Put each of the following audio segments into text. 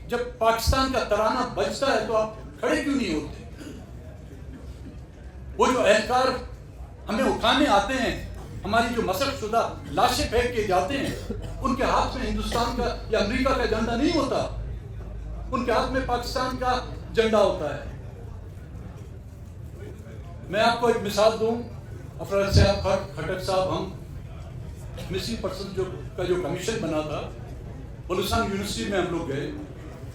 جب پاکستان کا ترانہ بجتا ہے تو آپ کھڑے کیوں نہیں ہوتے؟ وہ جو اہلکار ہمیں اٹھانے آتے ہیں، ہماری جو مسخ شدہ لاشیں پھینک کے جاتے ہیں، ان کے ہاتھ میں ہندوستان کا یا امریکہ کا جھنڈا نہیں ہوتا، ان کے ہاتھ میں پاکستان کا جھنڈا ہوتا ہے۔ میں آپ کو ایک مثال دوں، افراد صاحب کھٹک صاحب، ہم مسنگ پرسن کا جو کمیشن بنا تھا، بلوچستان یونیورسٹی میں ہم لوگ گئے،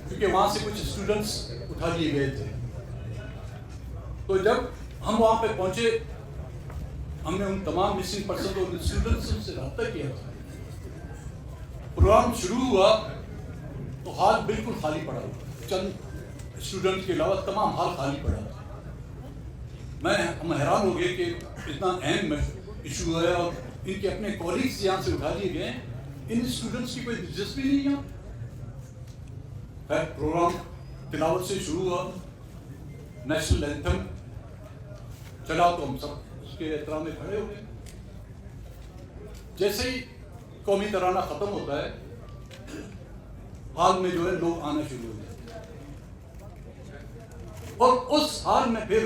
کیونکہ وہاں سے کچھ اسٹوڈنٹس اٹھا لیے گئے تھے۔ تو جب ہم وہاں پہ پہنچے، ہم نے ان تمام مسنگ پرسن اور اسٹوڈنٹس سے رابطہ کیا تھا۔ پروگرام شروع ہوا تو ہال بالکل خالی پڑا ہوا، چند اسٹوڈنٹ کے علاوہ تمام ہال خالی پڑا تھا۔ ہم حیران ہو گئے کہ اتنا اہم ایشو ہے اور ان کے اپنے کولیگز یہاں سے اٹھا لیے گئے، ان اسٹوڈنٹس کی کوئی دلچسپی نہیں ہے۔ خیر، پروگرام تلاوت سے شروع ہوا، نیشنل اینتھم چلا تو ہم سب اس کے احترام میں کھڑے ہو گئے۔ جیسے ہی قومی ترانہ ختم ہوتا ہے، ہال میں جو ہے لوگ آنا شروع ہو جاتے ہیں، اور اس ہال میں پھر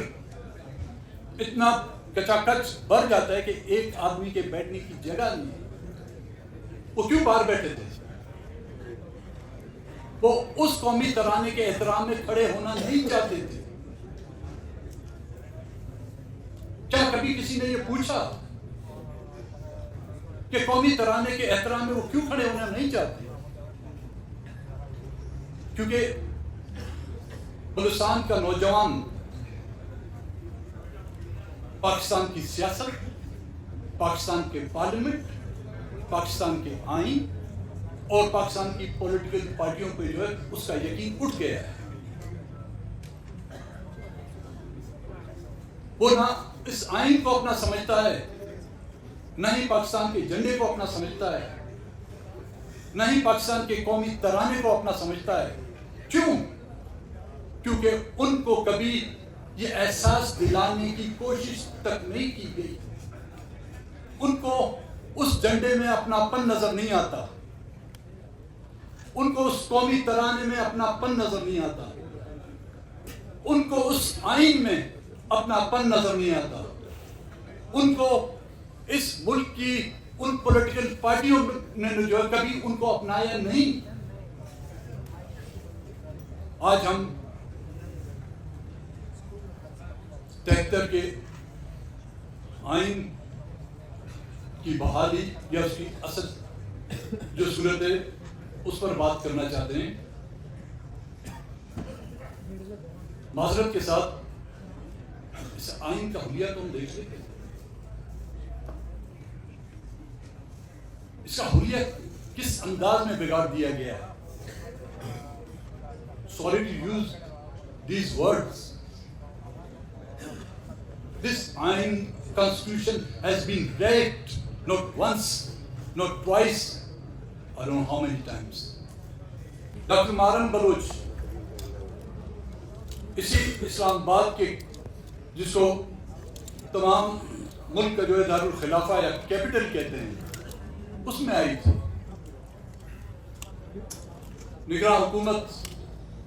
اتنا کچا کچ بھر جاتا ہے کہ ایک آدمی کے بیٹھنے کی جگہ نہیں ہے۔ وہ کیوں باہر بیٹھے تھے؟ وہ اس قومی ترانے کے احترام میں کھڑے ہونا نہیں چاہتے تھے۔ کیا کبھی کسی نے یہ پوچھا کہ قومی ترانے کے احترام میں وہ کیوں کھڑے ہونا نہیں چاہتے؟ کیونکہ بلوچستان کا نوجوان پاکستان کی سیاست، پاکستان کے پارلیمنٹ، پاکستان کے آئین اور پاکستان کی پولیٹیکل پارٹیوں پہ جو ہے اس کا یقین اٹھ گیا ہے۔ وہ نہ اس آئین کو اپنا سمجھتا ہے، نہ ہی پاکستان کے جھنڈے کو اپنا سمجھتا ہے، نہ ہی پاکستان کے قومی ترانے کو اپنا سمجھتا ہے۔ کیوں؟ کیونکہ ان کو کبھی یہ احساس دلانے کی کوشش تک نہیں کی گئی۔ ان کو اس جھنڈے میں اپنا پن نظر نہیں آتا، ان کو اس قومی ترانے میں اپنا پن نظر نہیں آتا، ان کو اس آئین میں اپنا پن نظر نہیں آتا، ان کو اس ملک کی ان پولیٹیکل پارٹیوں نے جو ہے کبھی ان کو اپنایا نہیں۔ آج ہم 73 کے آئین کی بحالی یا اس کی اصل جو صورت ہے اس پر بات کرنا چاہتے ہیں۔ معذرت کے ساتھ اس آئین کا حلیہ تو ہم دیکھ لیتے ہیں، اس کا حلیہ کس انداز میں بگاڑ دیا گیا ہے۔ Sorry to use these words. This Ain Constitution has been raped not once, not twice, I don't know how many times. Doctor مارن بلوچ اسی اسلام آباد کے جس کو تمام ملک کا جو ہے دارالخلافہ یا کیپٹل کہتے ہیں، اس میں آئی تھی۔ نگراں حکومت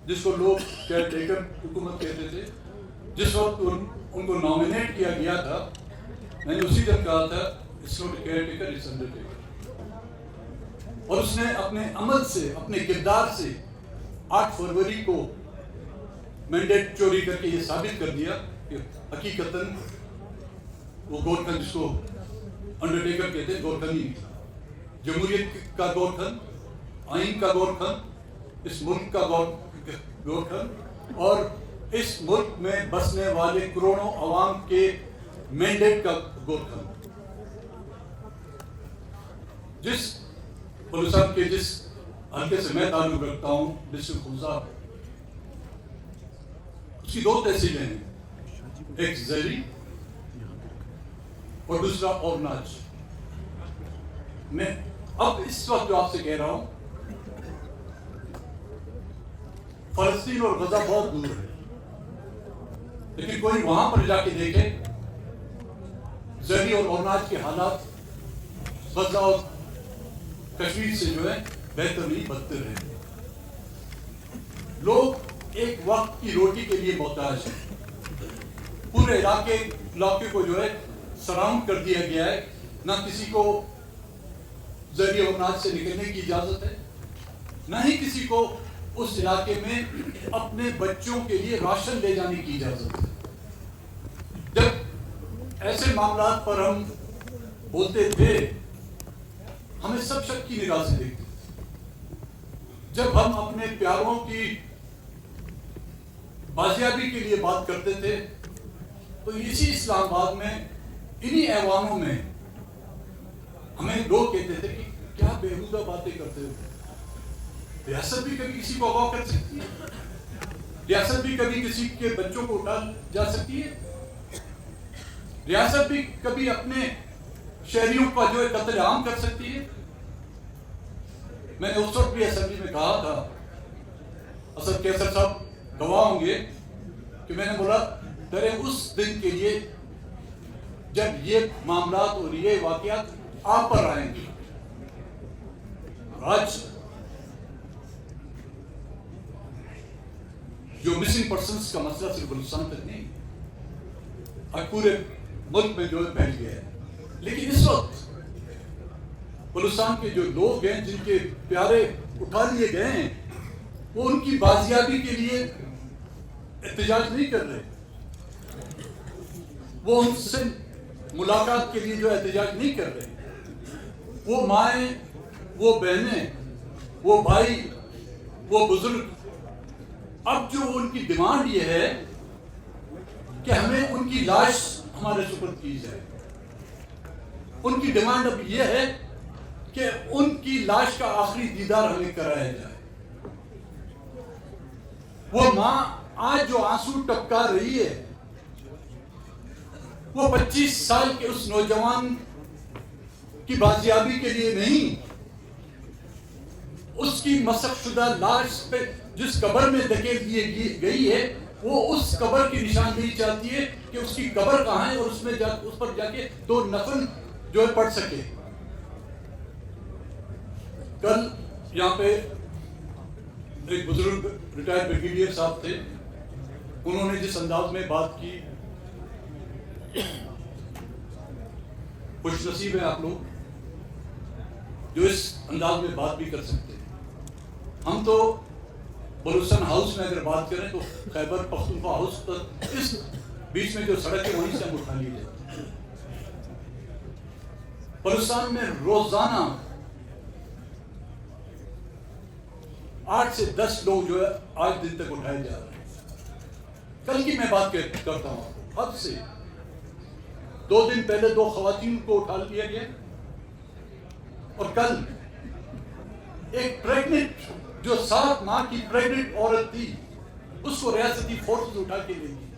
جس کو لوگ کیئر ٹیکر حکومت کہتے تھے، جس وقت ان کو نامینیٹ کیا گیا تھا، میں نے اسی دن کہا تھا it's not caretaker, it's undertaker. اور اس نے اپنے عمل سے، اپنے کردار سے 8 فروری کو مینڈیٹ چوری کر کے یہ ثابت کر دیا کہ حقیقتاً وہ گورکھن جس کو انڈرٹیکر کہتے ہیں گورکھن ہی تھا، جمہوریت کا گورکھن، آئین کا گورکھن، اس ملک کا گورکھن اور اس ملک میں بسنے والے کروڑوں عوام کے مینڈیٹ کا گورکھن۔ جس بلوچستان کے جس حلقے سے میں تعلق رکھتا ہوں، ڈسٹرکٹ خوزہ، اس کی 2 تحصیلیں ہیں، ایک زیری اور دوسرا اورناج۔ میں اب اس وقت جو آپ سے کہہ رہا ہوں، فلسطین اور غزہ بہت دور ہے، لیکن کوئی وہاں پر جا کے دیکھے زری اور اورناج کے حالات غزہ اور کشمیر سے جو ہے بہتر نہیں، بدتر ہے۔ لوگ ایک وقت کی روٹی کے لیے محتاج ہیں. پورے علاقے کو جو ہے سراؤنڈ کر دیا گیا ہے. نہ کسی کو ذریعہ امداد سے نکلنے کی اجازت ہے, نہ ہی کسی کو اس علاقے میں اپنے بچوں کے لیے راشن لے جانے کی اجازت ہے. جب ایسے معاملات پر ہم بولتے تھے ہمیں سب شک کی نگاہ سے دیکھتے تھے. جب ہم اپنے پیاروں کی بازیابی کے لیے بات کرتے تھے تو اسی اسلام آباد میں انہی ایوانوں میں ہمیں لوگ کہتے تھے کہ کیا بےہودہ باتیں کرتے ہو. ریاست بھی کبھی کسی کو اغوا کر سکتی ہے, ریاست بھی کبھی کسی کے بچوں کو اٹھا جا سکتی ہے, ریاست بھی کبھی اپنے شہریوں کا جو ہے قتل عام کر سکتی ہے. میں نے اس وقت بھی اسمبلی میں کہا تھا, اسد کیسر صاحب گواہ ہوں گے کہ میں نے بولا ڈرے اس دن کے لیے جب یہ معاملات اور یہ واقعات آپ پر آئیں گے. آج جو مسنگ پرسنس کا مسئلہ صرف بلوچستان تک نہیں, آج پورے ملک میں جو ہے پھیل گیا ہے. لیکن اس وقت بلوچستان کے جو لوگ ہیں جن کے پیارے اٹھا لیے گئے ہیں وہ ان کی بازیابی کے لیے احتجاج نہیں کر رہے, وہ ان سے ملاقات کے لیے جو احتجاج نہیں کر رہے. وہ مائیں, وہ بہنیں, وہ بھائی, وہ بزرگ, اب جو ان کی ڈیمانڈ یہ ہے کہ ہمیں ان کی لاش ہمارے سپرد کی جائے. ان کی ڈیمانڈ اب یہ ہے کہ ان کی لاش کا آخری دیدار ہمیں کرایا جائے. وہ ماں آج جو آنسو ٹپکا رہی ہے وہ 25 سال کے اس نوجوان کی بازیابی کے لیے نہیں, اس کی مسخ شدہ لاش پہ جس قبر میں دھکیل دی گئی ہے وہ اس قبر کی نشاندہی چاہتی ہے کہ اس کی قبر کہاں ہے اور اس پر جا کے 2 نفل جو ہے پڑھ سکے. کل یہاں پہ ایک بزرگ ریٹائرڈ بریگیڈیئر صاحب تھے, انہوں نے جس انداز میں بات کی, خوش نصیب ہیں آپ لوگ جو اس انداز میں بات بھی کر سکتے ہیں. ہم تو بلوچستان ہاؤس میں اگر بات کریں تو خیبر پختونخوا ہاؤس تک اس بیچ میں جو سڑک ہے وہیں سے ہم اٹھا لیے جاتے ہیں. بلوچستان میں روزانہ 8 سے 10 لوگ جو ہے آج دن تک اٹھائے جا رہے ہیں. کل کی میں بات کرتا ہوں, حد سے 2 دن پہلے 2 خواتین کو اٹھا لیا گیا, اور کل ایک پریگننٹ جو 7 ماہ کی پریگننٹ عورت تھی اس کو ریاستی فورسز اٹھا کے لے گئی.